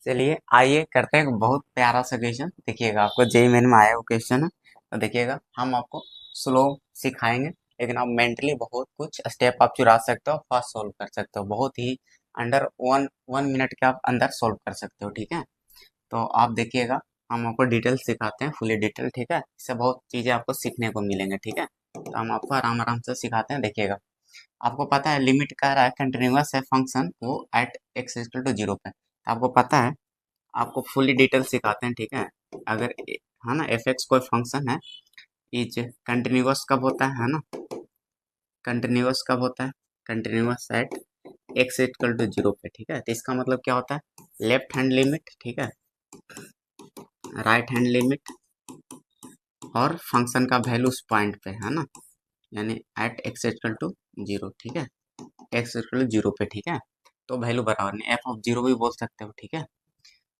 चलिए आइए करते हैं बहुत प्यारा सा क्वेश्चन। देखिएगा आपको जेई मेन में आया वो क्वेश्चन है, तो देखिएगा हम आपको स्लो सिखाएंगे, लेकिन आप मेंटली बहुत कुछ स्टेप आप चुरा सकते हो, फास्ट सोल्व कर सकते हो, बहुत ही अंडर वन वन मिनट के आप अंदर सोल्व कर सकते हो। ठीक है, तो आप देखिएगा हम आपको डिटेल सिखाते हैं, फुली डिटेल। ठीक है, इससे बहुत चीज़ें आपको सीखने को मिलेंगे। ठीक है, तो हम आपको आराम आराम से सिखाते हैं। देखिएगा आपको पता है लिमिट कह रहा है कंटिन्यूअस है फंक्शन वो at x equal to zero पे, तो आपको पता है, आपको फुली डिटेल सिखाते हैं। ठीक है, अगर है ना एफ एक्स कोई फंक्शन है, इज कंटिन्यूअस कब होता है ना, कंटिन्यूअस कब होता है, continuous at x equal to zero पे। ठीक है, तो इसका मतलब क्या होता है, लेफ्ट हैंड लिमिट, ठीक है, राइट हैंड लिमिट और फंक्शन का वैल्यू उस पॉइंट पे है ना, यानी at x equal to zero. ठीक है, एक्स इक्वल टू जीरो पे। ठीक है, तो वैल्यू बराबर नहीं, एफ ऑफ जीरो भी बोल सकते हो। ठीक है,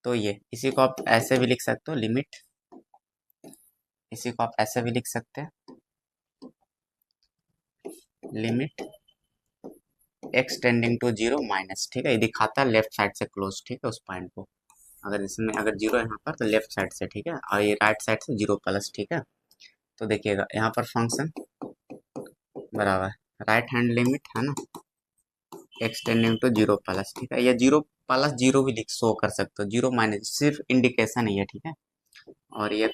तो ये इसी को आप ऐसे भी लिख सकते हो, लिमिट, इसी को आप ऐसे भी लिख सकते हैं, limit x tending to zero minus. ठीक है, ये दिखाता है लेफ्ट साइड से क्लोज। ठीक है, उस पॉइंट को, अगर इसमें अगर जीरो यहाँ पर तो लेफ्ट साइड से। ठीक है, और ये राइट साइड से जीरो प्लस। ठीक है, तो देखिएगा यहाँ पर फंक्शन बराबर राइट हैंड लिमिट है ना, x tending to zero plus. ठीक है, या जीरो प्लस जीरो भी लिख शो कर सकते हो, जीरो माइनस सिर्फ इंडिकेशन है ये। ठीक है, और ये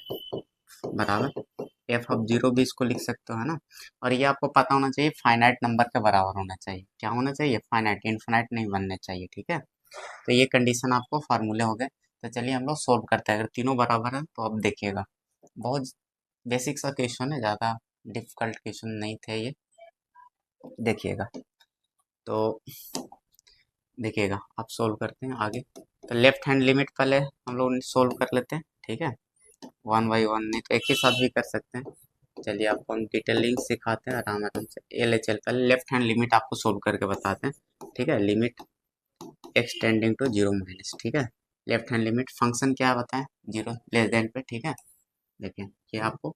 बराबर एफ ऑफ जीरो भी इसको लिख सकते हो है ना, और ये आपको पता होना चाहिए फाइनाइट नंबर के बराबर होना चाहिए। क्या होना चाहिए, फाइनाइट, इनफाइनाइट नहीं बनने चाहिए। ठीक है, तो ये कंडीशन आपको फार्मूले हो गए। तो चलिए हम लोग सोल्व करते हैं। अगर तीनों बराबर है तो अब देखिएगा बहुत बेसिक सा क्वेश्चन है, ज़्यादा डिफिकल्ट क्वेश्चन नहीं थे ये। देखिएगा, तो देखिएगा आप सोल्व करते हैं आगे। तो लेफ्ट हैंड लिमिट पहले हम लोग सोल्व कर लेते हैं। ठीक है, वन बाई वन, नहीं तो एक ही साथ भी कर सकते हैं। चलिए आपको हम डिटेलिंग सिखाते हैं आराम आराम से। एल एच एल पहले लेफ्ट हैंड लिमिट आपको सोल्व करके बताते हैं। ठीक है, limit x tending to zero minus. ठीक है, लेफ्ट हैंड लिमिट फंक्शन क्या बताएं, जीरो लेस देन पे। ठीक है, देखिए ये आपको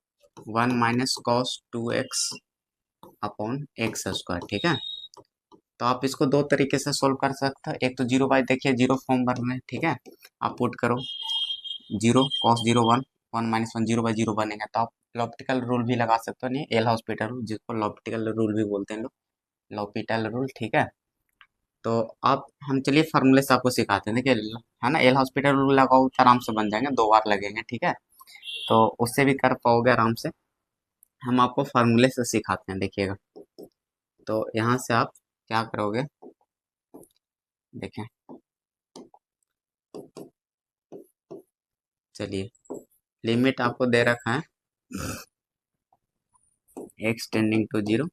one minus cos two x upon x square. ठीक है, तो आप इसको दो तरीके से सोल्व कर सकते हो। एक तो जीरो बाई, देखिए जीरो फॉर्म भर में। ठीक है, आप पुट करो zero cos zero one, one minus one, zero by zero बनेगा। तो आप लॉपिटल रूल भी लगा सकते हो, नहीं एल हॉस्पिटल रूल, जिसको लॉपिटल रूल भी बोलते हैं लोग, लॉपिटल रूल। ठीक है, तो आप हम चलिए फार्मूले से आपको सिखाते हैं। देखिए है ना, एल हॉस्पिटल रूल लगाओ तो आराम से बन जाएंगे, दो बार लगेंगे। ठीक है, तो उससे भी कर पाओगे आराम से। हम आपको फार्मूले से सिखाते हैं, देखिएगा। तो यहाँ से आप क्या करोगे, देखें, चलिए लिमिट आपको दे रखा है एक्स टेंडिंग टू जीरो,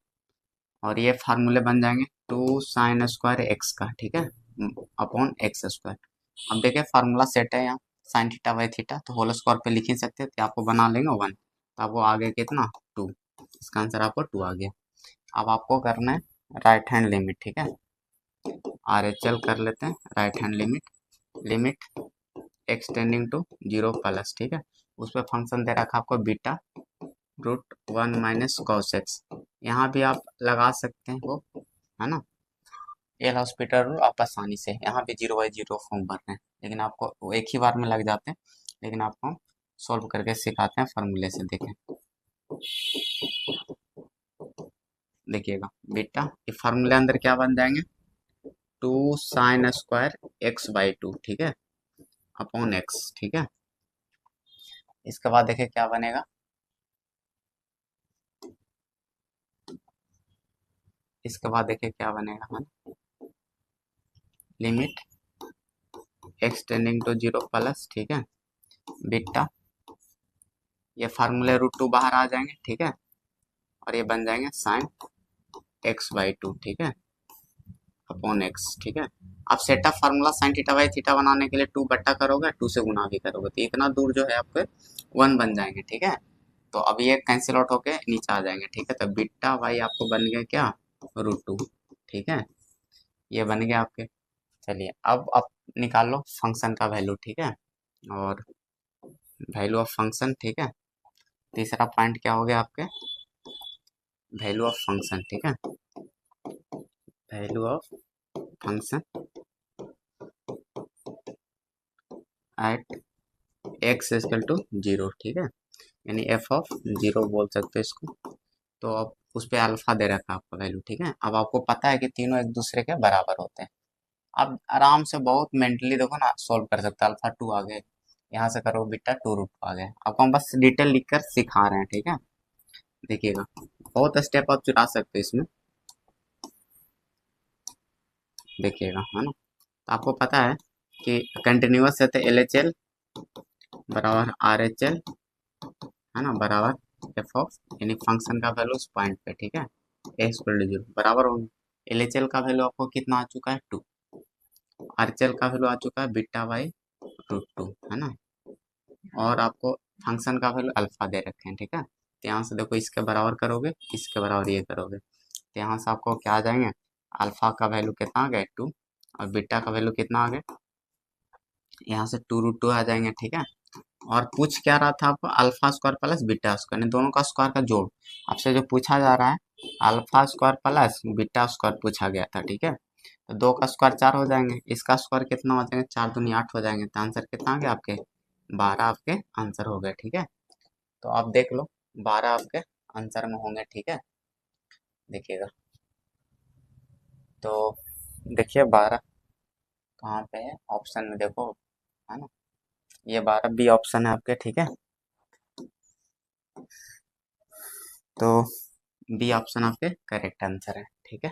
और ये फार्मूले बन जाएंगे टू साइन स्क्वायर एक्स का। ठीक है, अपॉन एक्स स्क्वायर। अब देखिए फार्मूला सेट है यहाँ, साइन थीटा बाई थीटा, तो होल स्क्वायर पे लिख ही सकते हैं, तो आपको बना लेंगे वन, तो आपको आ गया कितना, टू। इसका आंसर आपको टू आ गया। अब आपको करना है राइट हैंड लिमिट। ठीक है, आर एच एल कर लेते हैं, right hand limit, limit x tending to zero plus. ठीक है, उस पर फंक्शन दे रखा आपको बीटा root one minus cos x, यहाँ भी आप लगा सकते हैं वो, है ना, एल हॉस्पिटल रूल आप आसानी से, यहाँ भी जीरो बाई जीरो फॉर्म भर रहे हैं, लेकिन आपको वो एक ही बार में लग जाते हैं, लेकिन आपको हम सॉल्व करके सिखाते हैं फार्मूले से। देखें, देखिएगा बीटा, ये फार्मूले अंदर क्या बन जाएंगे, two sine square x by two. ठीक है, अपॉन एक्स। ठीक है, इसके बाद देखिए क्या बनेगा, इसके बाद देखिए क्या बनेगा, है limit x tending to zero plus. ठीक है, बीटा, ये फार्मूले रूट टू बाहर आ जाएंगे। ठीक है, और ये बन जाएंगे साइन एक्स बाई टू। ठीक है, अपॉन एक्स। ठीक है, आप setup formula sine theta by theta बनाने के लिए टू बट्टा करोगे, टू से गुना भी करोगे, तो इतना दूर जो है आपके वन बन जाएंगे। ठीक है, तो अब ये कैंसिल आउट होके नीचे आ जाएंगे। ठीक है, तो बीटा वाई आपको बन गया क्या, रूट टू। ठीक है, ये बन गया आपके। चलिए अब आप निकाल लो फंक्शन का वैल्यू। ठीक है, और वैल्यू ऑफ फंक्शन। ठीक है, तीसरा पॉइंट क्या हो गया आपके, वैल्यू ऑफ फंक्शन। ठीक है, value of function, at x equal to zero, ठीक है, यानी एफ ऑफ जीरो बोल सकते हो इसको। तो अब उस पर अल्फा दे रखा है आपका वैल्यू, ठीक है। अब आपको पता है कि तीनों एक दूसरे के बराबर होते हैं। आप आराम से बहुत मेंटली देखो ना सोल्व कर सकते हैं। अल्फा टू आ गए, यहाँ से करो बीटा टू रूट आ गए। आपको हम बस डिटेल लिखकर सिखा रहे हैं, ठीक है। देखिएगा बहुत स्टेप आप चुरा सकते हो इसमें, देखिएगा, है ना। तो आपको पता है कि कंटिन्यूअस है तो एल एच एल बराबर आर एच एल, है ना, बराबर एफ ऑफ यानी फंक्शन का वैल्यू उस पॉइंट पे, ठीक है, एक्स इक्वल टू जीरो बराबर होंगे। एल एच एल का वैल्यू आपको कितना आ चुका है, टू। आर एच एल का वैल्यू आ चुका है बीटा बाई रूट टू, है ना। और आपको फंक्शन का वैल्यू अल्फा दे रखे हैं, ठीक है। तो यहाँ से देखो इसके बराबर करोगे, इसके बराबर ये करोगे, तो यहाँ से आपको क्या आ जाएंगे, अल्फा का वैल्यू कितना आ गया, टू, और बीटा का वैल्यू कितना आ गया, यहाँ से टू रूट टू आ जाएंगे, ठीक है। और पूछ क्या रहा था आपको, alpha square plus beta square, यानी दोनों का स्क्वायर का जोड़। आपसे जो पूछा जा रहा है alpha square plus beta square पूछा गया था, ठीक है। तो दो का स्क्वायर चार हो जाएंगे, इसका स्क्वायर कितना हो जाएंगे, चार दूनी आठ हो जाएंगे। तो आंसर कितना आ गया आपके, 12 आपके आंसर हो गए, ठीक है। तो आप देख लो 12 आपके आंसर में होंगे, ठीक है। देखिएगा, तो देखिए 12 कहाँ पे है, ऑप्शन में देखो, है ना, ये 12 बी ऑप्शन है आपके, ठीक है। तो बी ऑप्शन आपके करेक्ट आंसर है, ठीक है।